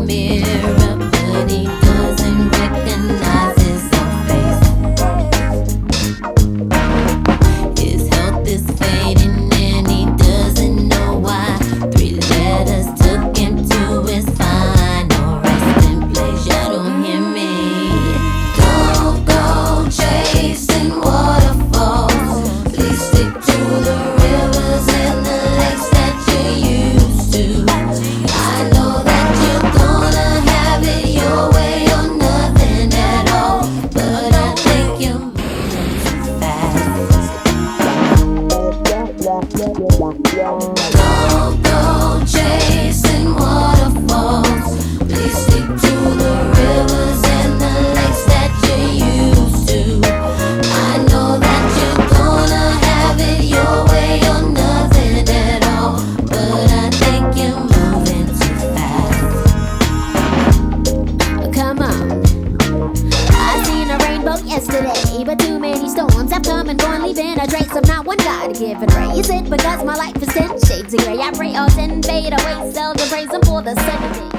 mirror, but he doesn't recognize his own face. His health is fading and he doesn't know why. 3 letters took him to his final resting place. You don't hear me? Don't go chasing waterfalls. Please stick to the rivers and the lakes that you used to. I know that you're gonna have it your way or nothing at all, but I think you're moving too fast. Don't go chasing waterfalls. Please stick to the rivers and the lakes that you used to. I know that you're gonna have it your way or nothing at all, but I think you're moving too fast. Come on. I seen a rainbow yesterday, but too many storms have come and gone, leaving a trace of not one God-given ray. Is it because my life is 10 shades of gray? I pray all 10 fade away, seldom praise him for the 7 days.